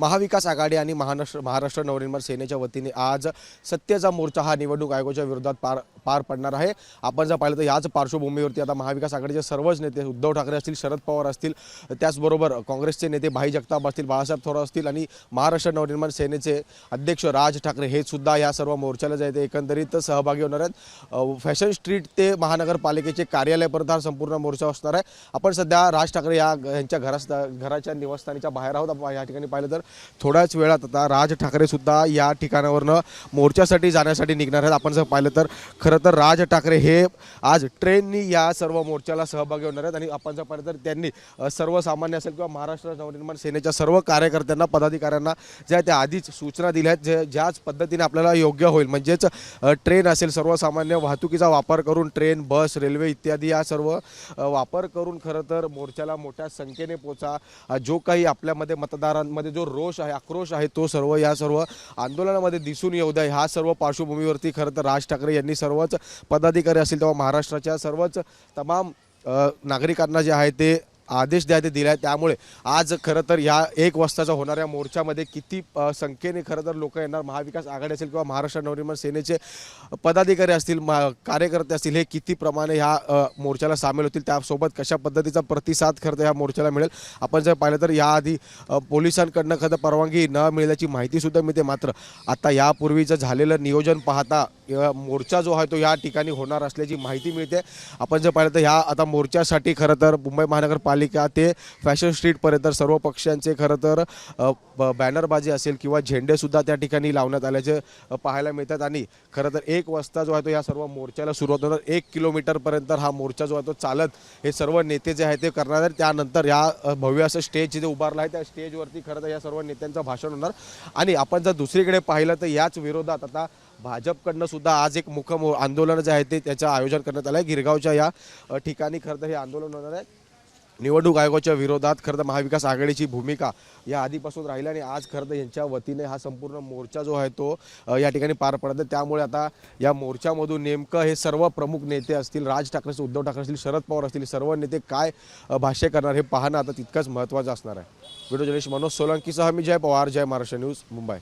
महाविकास आघाडी आणि महाराष्ट्र नवनिर्माण सेनेच्या वतीने आज सत्तेचा मोर्चा हा निवडणूक आयोगाच्या विरोधात पार पडणार आहे। आपण जर पाहिलं तर याच पार्श्वभूमीवरती आता महाविकास आघाडीचे सर्वच नेते उद्धव ठाकरे असतील, शरद पवार असतील, त्याचबरोबर काँग्रेसचे नेते भाई जगताप असतील, बाळासाहेब थोरात असतील आणि महाराष्ट्र नवनिर्माण सेनेचे अध्यक्ष राज ठाकरे हे सुद्धा या सर्व मोर्चाला जे ते एकंदरीत सहभागी होणार आहेत। फॅशन स्ट्रीट ते महानगरपालिकेचे कार्यालयापर्यंत हा संपूर्ण मोर्चा असणार आहे। आपण सध्या राज ठाकरे यांच्या घराच्या निवासस्थानाच्या बाहेर आहोत। आपण या ठिकाणी पाहिलं तर थोड्याच वेळात आता राज ठाकरे सुद्धा या ठिकाणावरनं मोर्चासाठी जाण्यासाठी निघणार आहेत। आपण जर पाहिलं तर खरं तर राज ठाकरे हे आज ट्रेननी या सर्व मोर्चाला सहभागी होणार आहेत आणि आपण जर पाहिलं तर त्यांनी सर्वसामान्य असेल किंवा महाराष्ट्र नवनिर्माण सेनेच्या सर्व कार्यकर्त्यांना, पदाधिकाऱ्यांना ज्या त्या आधीच सूचना दिल्या आहेत, ज्याच पद्धतीने आपल्याला योग्य होईल म्हणजेच ट्रेन असेल, सर्वसामान्य वाहतुकीचा वापर करून ट्रेन, बस, रेल्वे इत्यादी या सर्व वापर करून खरं तर मोर्चाला मोठ्या संख्येने पोचा। जो काही आपल्यामध्ये मतदारांमध्ये जो रोष आहे, आक्रोश आहे, तो सर्व या सर्व आंदोलनामध्ये दिसून येऊ द्या। ह्या सर्व पार्श्वभूमीवरती खरं तर राज ठाकरे यांनी सर्वच पदाधिकारी असतील तेव्हा महाराष्ट्राच्या सर्वच तमाम नागरिकांना जे आहे ते आदेश द्या ते दिला। त्यामुळे आज खरं तर या 1 वाजताचा होणाऱ्या मोर्चामध्ये किती संख्येने खरं तर लोक येणार, महाविकास आघाडी असेल किंवा महाराष्ट्र नवनिर्माण सेनेचे पदाधिकारी असतील, कार्यकर्ते असतील, हे किती प्रमाणे ह्या मोर्चाला सामील होतील, त्यासोबत कशा पद्धतीचा प्रतिसाद खरं तर ह्या मोर्चाला मिळेल। आपण जर पाहिलं तर याआधी पोलिसांकडनं खरं परवानगी न मिळाल्याची माहितीसुद्धा मिळते। मात्र आता यापूर्वीचं झालेलं नियोजन पाहता मोर्चा जो आहे तो या ठिकाणी होणार असल्याची माहिती मिळते। आपण जर पाहिलं तर ह्या आता मोर्चासाठी खरं तर मुंबई महानगरपालिका ते फॅशन स्ट्रीटपर्यंत सर्व पक्षांचे खरं तर बॅनरबाजी असेल किंवा झेंडेसुद्धा त्या ठिकाणी लावण्यात आल्याचे पाहायला मिळतात आणि खरं तर 1 वाजता जो आहे तो या सर्व मोर्चाला सुरुवात होणार। 1 किलोमीटरपर्यंत हा मोर्चा जो आहे तो चालत हे सर्व नेते जे आहेत ते करणार आहेत। त्यानंतर या भव्य असं स्टेज जिथे उभारलं आहे त्या स्टेजवरती खरं तर या सर्व नेत्यांचं भाषण होणार आणि आपण जर दुसरीकडे पाहिलं तर याच विरोधात आता भाजपकडनं सुद्धा आज एक मुख्य आंदोलन जे आहे ते त्याचं आयोजन करण्यात आलं आहे। गिरगावच्या या ठिकाणी खरं तर हे आंदोलन होणार आहे। निवडणूक आयोगाच्या विरोधात खरं तर महाविकास आघाडीची भूमिका या आधीपासून राहिली आणि आज खरं तर यांच्या वतीने हा संपूर्ण मोर्चा जो आहे तो या ठिकाणी पार पडत आहे। त्यामुळे आता या मोर्चामधून नेमकं हे सर्व प्रमुख नेते असतील, राज ठाकरे असतील, उद्धव ठाकरे असतील, शरद पवार असतील, सर्व नेते काय भाष्य करणार हे पाहणं आता तितकंच महत्त्वाचं असणार आहे। व्हिडिओ जर्नलिस्ट मनोज सोलंकीसह मी जय पवार, जय महाराष्ट्र न्यूज, मुंबई।